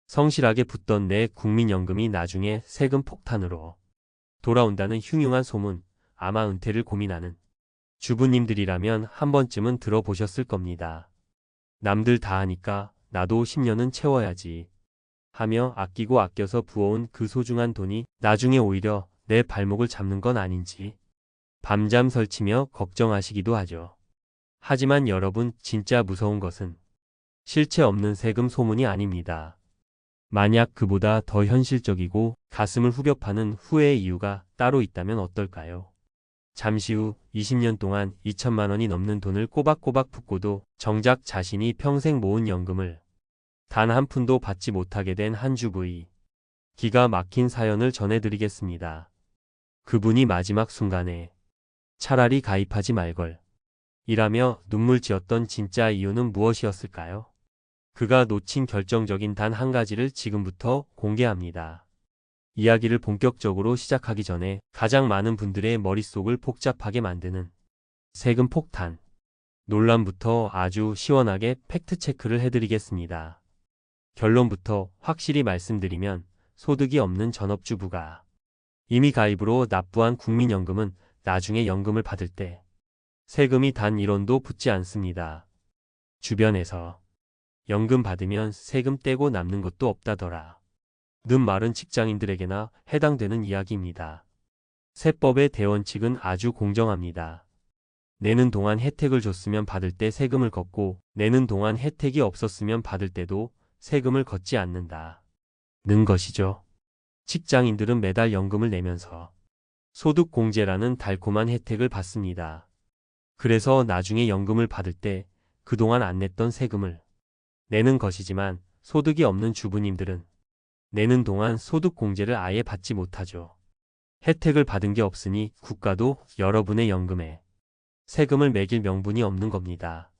성실하게 붙던 내 국민연금이 나중에 세금 폭탄으로 돌아온다는 흉흉한 소문, 아마 은퇴를 고민하는 주부님들이라면 한 번쯤은 들어보셨을 겁니다. 남들 다 하니까 나도 10년은 채워야지 하며 아끼고 아껴서 부어온 그 소중한 돈이 나중에 오히려 내 발목을 잡는 건 아닌지 밤잠 설치며 걱정하시기도 하죠. 하지만 여러분, 진짜 무서운 것은 실체 없는 세금 소문이 아닙니다. 만약 그보다 더 현실적이고 가슴을 후벼 파는 후회의 이유가 따로 있다면 어떨까요? 잠시 후 20년 동안 2천만 원이 넘는 돈을 꼬박꼬박 붓고도 정작 자신이 평생 모은 연금을 단 한 푼도 받지 못하게 된 한 주부의 기가 막힌 사연을 전해드리겠습니다. 그분이 마지막 순간에 차라리 가입하지 말걸 이라며 눈물 지었던 진짜 이유는 무엇이었을까요? 그가 놓친 결정적인 단 한 가지를 지금부터 공개합니다. 이야기를 본격적으로 시작하기 전에 가장 많은 분들의 머릿속을 복잡하게 만드는 세금 폭탄 논란부터 아주 시원하게 팩트체크를 해드리겠습니다. 결론부터 확실히 말씀드리면 소득이 없는 전업주부가 이미 가입으로 납부한 국민연금은 나중에 연금을 받을 때 세금이 단 1원도 붙지 않습니다. 주변에서 연금 받으면 세금 떼고 남는 것도 없다더라 는 말은 직장인들에게나 해당되는 이야기입니다. 세법의 대원칙은 아주 공정합니다. 내는 동안 혜택을 줬으면 받을 때 세금을 걷고 내는 동안 혜택이 없었으면 받을 때도 세금을 걷지 않는다 는 것이죠. 직장인들은 매달 연금을 내면서 소득공제라는 달콤한 혜택을 받습니다. 그래서 나중에 연금을 받을 때 그동안 안 냈던 세금을 내는 것이지만 소득이 없는 주부님들은 내는 동안 소득공제를 아예 받지 못하죠. 혜택을 받은 게 없으니 국가도 여러분의 연금에 세금을 매길 명분이 없는 겁니다.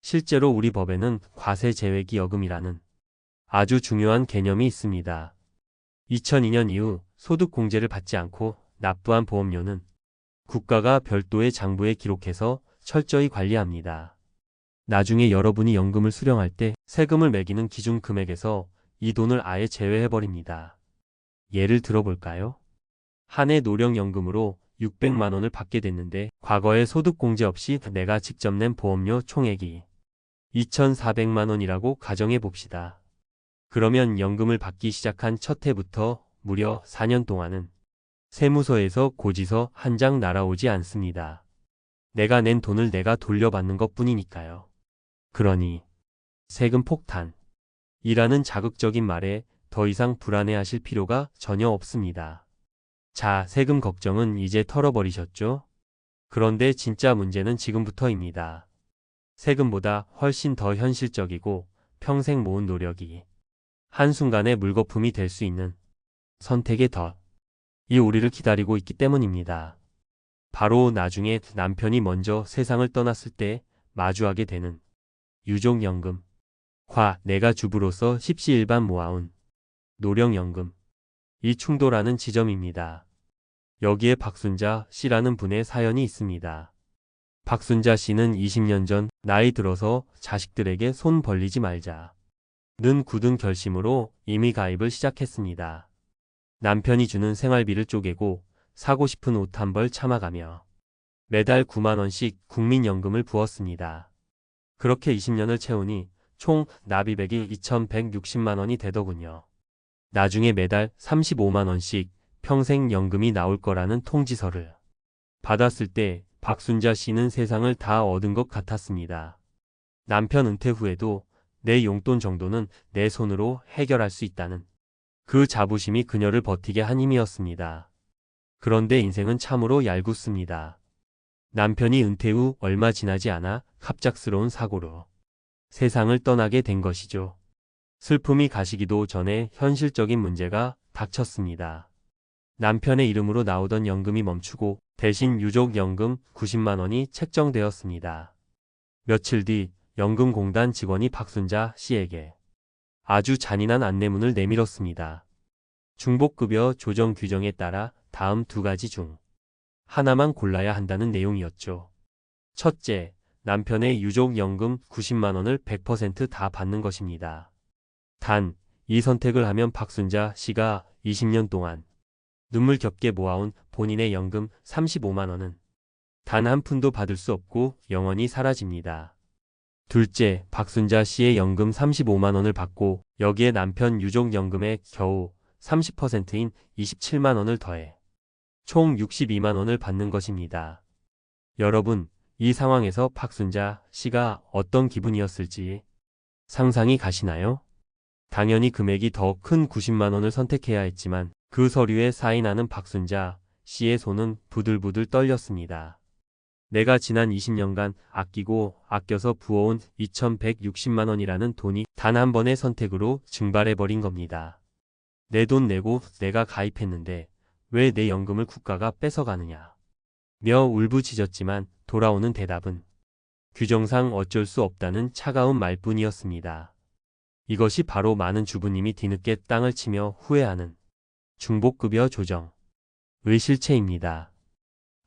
실제로 우리 법에는 과세제외기여금이라는 아주 중요한 개념이 있습니다. 2002년 이후 소득공제를 받지 않고 납부한 보험료는 국가가 별도의 장부에 기록해서 철저히 관리합니다. 나중에 여러분이 연금을 수령할 때 세금을 매기는 기준 금액에서 이 돈을 아예 제외해버립니다. 예를 들어볼까요? 한 해 노령연금으로 600만 원을 받게 됐는데 과거에 소득공제 없이 내가 직접 낸 보험료 총액이 2,400만 원이라고 가정해 봅시다. 그러면 연금을 받기 시작한 첫 해부터 무려 4년 동안은 세무서에서 고지서 한 장 날아오지 않습니다. 내가 낸 돈을 내가 돌려받는 것 뿐이니까요. 그러니 세금 폭탄 이라는 자극적인 말에 더 이상 불안해하실 필요가 전혀 없습니다. 자, 세금 걱정은 이제 털어버리셨죠? 그런데 진짜 문제는 지금부터입니다. 세금보다 훨씬 더 현실적이고 평생 모은 노력이 한순간에 물거품이 될 수 있는 선택의 덫이 우리를 기다리고 있기 때문입니다. 바로 나중에 남편이 먼저 세상을 떠났을 때 마주하게 되는 유족연금 과 내가 주부로서 십시일반 모아온 노령연금 이 충돌하는 지점입니다. 여기에 박순자 씨라는 분의 사연이 있습니다. 박순자 씨는 20년 전 나이 들어서 자식들에게 손 벌리지 말자 는 굳은 결심으로 이미 가입을 시작했습니다. 남편이 주는 생활비를 쪼개고 사고 싶은 옷 한 벌 참아가며 매달 9만 원씩 국민연금을 부었습니다. 그렇게 20년을 채우니 총 납입액이 2,160만 원이 되더군요. 나중에 매달 35만 원씩 평생 연금이 나올 거라는 통지서를 받았을 때 박순자 씨는 세상을 다 얻은 것 같았습니다. 남편 은퇴 후에도 내 용돈 정도는 내 손으로 해결할 수 있다는 그 자부심이 그녀를 버티게 한 힘이었습니다. 그런데 인생은 참으로 얄궂습니다. 남편이 은퇴 후 얼마 지나지 않아 갑작스러운 사고로 세상을 떠나게 된 것이죠. 슬픔이 가시기도 전에 현실적인 문제가 닥쳤습니다. 남편의 이름으로 나오던 연금이 멈추고 대신 유족연금 90만 원이 책정되었습니다. 며칠 뒤 연금공단 직원이 박순자 씨에게 아주 잔인한 안내문을 내밀었습니다. 중복급여 조정 규정에 따라 다음 두 가지 중 하나만 골라야 한다는 내용이었죠. 첫째, 남편의 유족연금 90만 원을 100% 다 받는 것입니다. 단, 이 선택을 하면 박순자 씨가 20년 동안 눈물겹게 모아온 본인의 연금 35만 원은 단 한 푼도 받을 수 없고 영원히 사라집니다. 둘째, 박순자 씨의 연금 35만 원을 받고 여기에 남편 유족연금의 겨우 30%인 27만 원을 더해 총 62만 원을 받는 것입니다. 여러분, 이 상황에서 박순자 씨가 어떤 기분이었을지 상상이 가시나요? 당연히 금액이 더 큰 90만 원을 선택해야 했지만 그 서류에 사인하는 박순자 씨의 손은 부들부들 떨렸습니다. 내가 지난 20년간 아끼고 아껴서 부어온 2,160만 원이라는 돈이 단 한 번의 선택으로 증발해버린 겁니다. 내 돈 내고 내가 가입했는데 왜 내 연금을 국가가 뺏어가느냐 며 울부짖었지만 돌아오는 대답은 규정상 어쩔 수 없다는 차가운 말뿐이었습니다. 이것이 바로 많은 주부님이 뒤늦게 땅을 치며 후회하는 중복급여 조정의 실체입니다.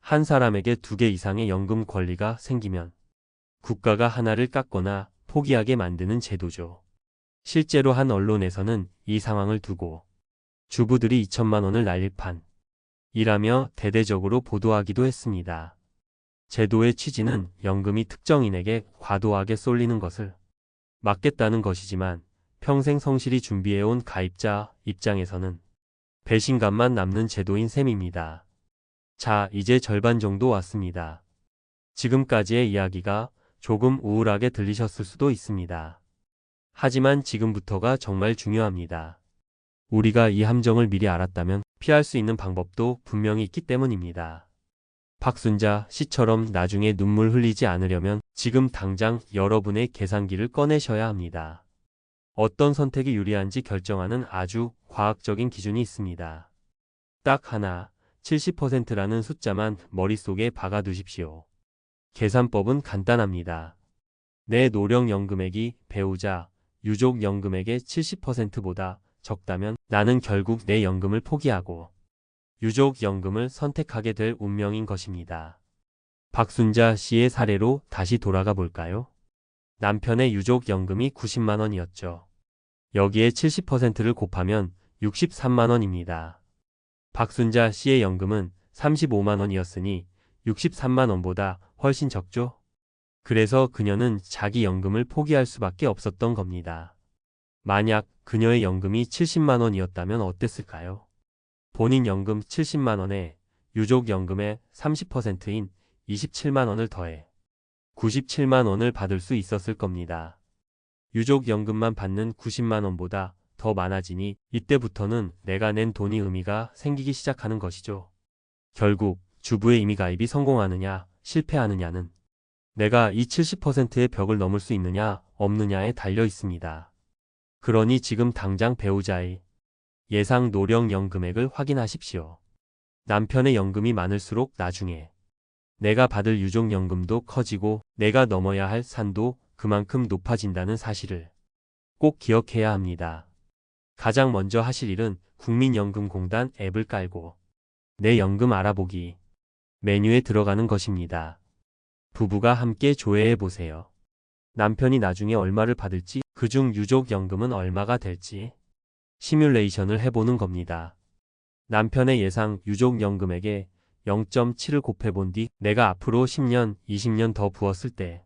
한 사람에게 2개 이상의 연금 권리가 생기면 국가가 하나를 깎거나 포기하게 만드는 제도죠. 실제로 한 언론에서는 이 상황을 두고 주부들이 2천만 원을 날릴 판이라며 대대적으로 보도하기도 했습니다. 제도의 취지는 연금이 특정인에게 과도하게 쏠리는 것을 막겠다는 것이지만 평생 성실히 준비해온 가입자 입장에서는 배신감만 남는 제도인 셈입니다. 자, 이제 절반 정도 왔습니다. 지금까지의 이야기가 조금 우울하게 들리셨을 수도 있습니다. 하지만 지금부터가 정말 중요합니다. 우리가 이 함정을 미리 알았다면 피할 수 있는 방법도 분명히 있기 때문입니다. 박순자 씨처럼 나중에 눈물 흘리지 않으려면 지금 당장 여러분의 계산기를 꺼내셔야 합니다. 어떤 선택이 유리한지 결정하는 아주 과학적인 기준이 있습니다. 딱 하나, 70%라는 숫자만 머릿속에 박아두십시오. 계산법은 간단합니다. 내 노령연금액이 배우자, 유족연금액의 70%보다 적다면 나는 결국 내 연금을 포기하고 유족연금을 선택하게 될 운명인 것입니다. 박순자 씨의 사례로 다시 돌아가 볼까요? 남편의 유족연금이 90만 원이었죠. 여기에 70%를 곱하면 63만 원입니다. 박순자 씨의 연금은 35만 원이었으니 63만 원보다 훨씬 적죠? 그래서 그녀는 자기 연금을 포기할 수밖에 없었던 겁니다. 만약 그녀의 연금이 70만 원이었다면 어땠을까요? 본인 연금 70만 원에 유족연금의 30%인 27만 원을 더해 97만 원을 받을 수 있었을 겁니다. 유족연금만 받는 90만 원보다 더 많아지니 이때부터는 내가 낸 돈이 의미가 생기기 시작하는 것이죠. 결국 주부의 임의가입이 성공하느냐 실패하느냐는 내가 이 70%의 벽을 넘을 수 있느냐 없느냐에 달려 있습니다. 그러니 지금 당장 배우자의 예상 노령연 금액을 확인하십시오. 남편의 연금이 많을수록 나중에 내가 받을 유족연금도 커지고 내가 넘어야 할 산도 그만큼 높아진다는 사실을 꼭 기억해야 합니다. 가장 먼저 하실 일은 국민연금공단 앱을 깔고 내 연금 알아보기 메뉴에 들어가는 것입니다. 부부가 함께 조회해 보세요. 남편이 나중에 얼마를 받을지, 그중 유족연금은 얼마가 될지 시뮬레이션을 해보는 겁니다. 남편의 예상 유족연금액에 0.7을 곱해본 뒤 내가 앞으로 10년, 20년 더 부었을 때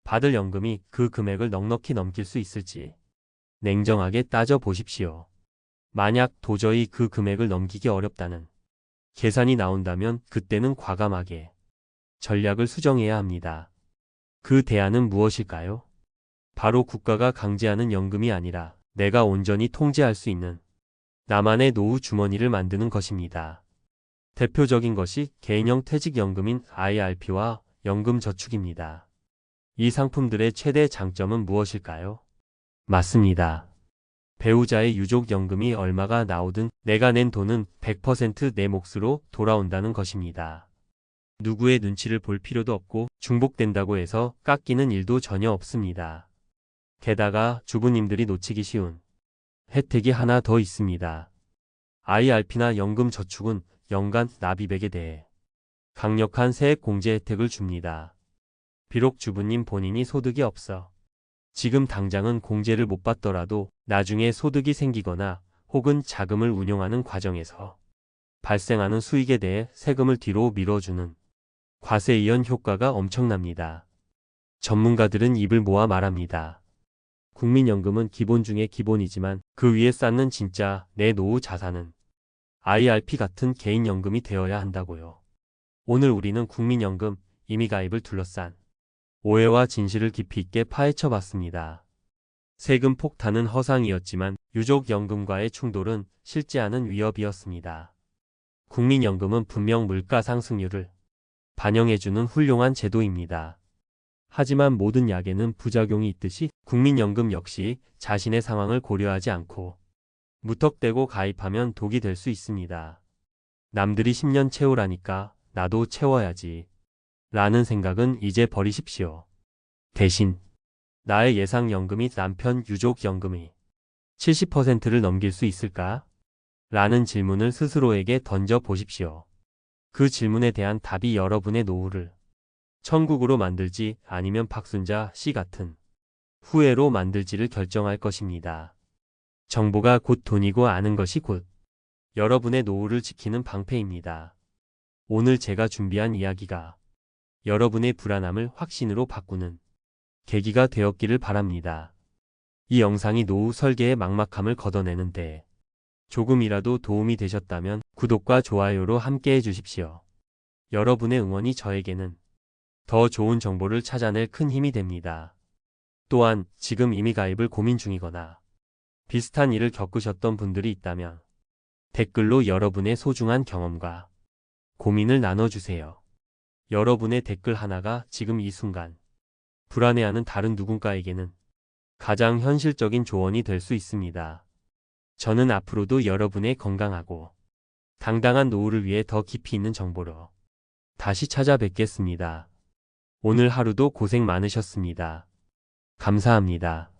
받을 연금이 그 금액을 넉넉히 넘길 수 있을지 냉정하게 따져 보십시오. 만약 도저히 그 금액을 넘기기 어렵다는 계산이 나온다면 그때는 과감하게 전략을 수정해야 합니다. 그 대안은 무엇일까요? 바로 국가가 강제하는 연금이 아니라 내가 온전히 통제할 수 있는 나만의 노후 주머니를 만드는 것입니다. 대표적인 것이 개인형 퇴직연금인 IRP와 연금저축입니다. 이 상품들의 최대 장점은 무엇일까요? 맞습니다. 배우자의 유족연금이 얼마가 나오든 내가 낸 돈은 100% 내 몫으로 돌아온다는 것입니다. 누구의 눈치를 볼 필요도 없고 중복된다고 해서 깎이는 일도 전혀 없습니다. 게다가 주부님들이 놓치기 쉬운 혜택이 하나 더 있습니다. IRP나 연금저축은 연간 납입액에 대해 강력한 세액 공제 혜택을 줍니다. 비록 주부님 본인이 소득이 없어 지금 당장은 공제를 못 받더라도 나중에 소득이 생기거나 혹은 자금을 운용하는 과정에서 발생하는 수익에 대해 세금을 뒤로 밀어주는 과세이연 효과가 엄청납니다. 전문가들은 입을 모아 말합니다. 국민연금은 기본 중에 기본이지만 그 위에 쌓는 진짜 내 노후 자산은 IRP 같은 개인연금이 되어야 한다고요. 오늘 우리는 국민연금 임의가입을 둘러싼 오해와 진실을 깊이 있게 파헤쳐 봤습니다. 세금 폭탄은 허상이었지만 유족연금과의 충돌은 실제 하는 위협이었습니다. 국민연금은 분명 물가 상승률을 반영해주는 훌륭한 제도입니다. 하지만 모든 약에는 부작용이 있듯이 국민연금 역시 자신의 상황을 고려하지 않고 무턱대고 가입하면 독이 될 수 있습니다. 남들이 10년 채우라니까 나도 채워야지 라는 생각은 이제 버리십시오. 대신 나의 예상연금이 남편 유족연금이 70%를 넘길 수 있을까? 라는 질문을 스스로에게 던져 보십시오. 그 질문에 대한 답이 여러분의 노후를 천국으로 만들지 아니면 박순자 씨 같은 후회로 만들지를 결정할 것입니다. 정보가 곧 돈이고 아는 것이 곧 여러분의 노후를 지키는 방패입니다. 오늘 제가 준비한 이야기가 여러분의 불안함을 확신으로 바꾸는 계기가 되었기를 바랍니다. 이 영상이 노후 설계의 막막함을 걷어내는데 조금이라도 도움이 되셨다면 구독과 좋아요로 함께 해주십시오. 여러분의 응원이 저에게는 더 좋은 정보를 찾아낼 큰 힘이 됩니다. 또한 지금 임의가입을 고민 중이거나 비슷한 일을 겪으셨던 분들이 있다면 댓글로 여러분의 소중한 경험과 고민을 나눠주세요. 여러분의 댓글 하나가 지금 이 순간 불안해하는 다른 누군가에게는 가장 현실적인 조언이 될 수 있습니다. 저는 앞으로도 여러분의 건강하고 당당한 노후를 위해 더 깊이 있는 정보로 다시 찾아뵙겠습니다. 오늘 하루도 고생 많으셨습니다. 감사합니다.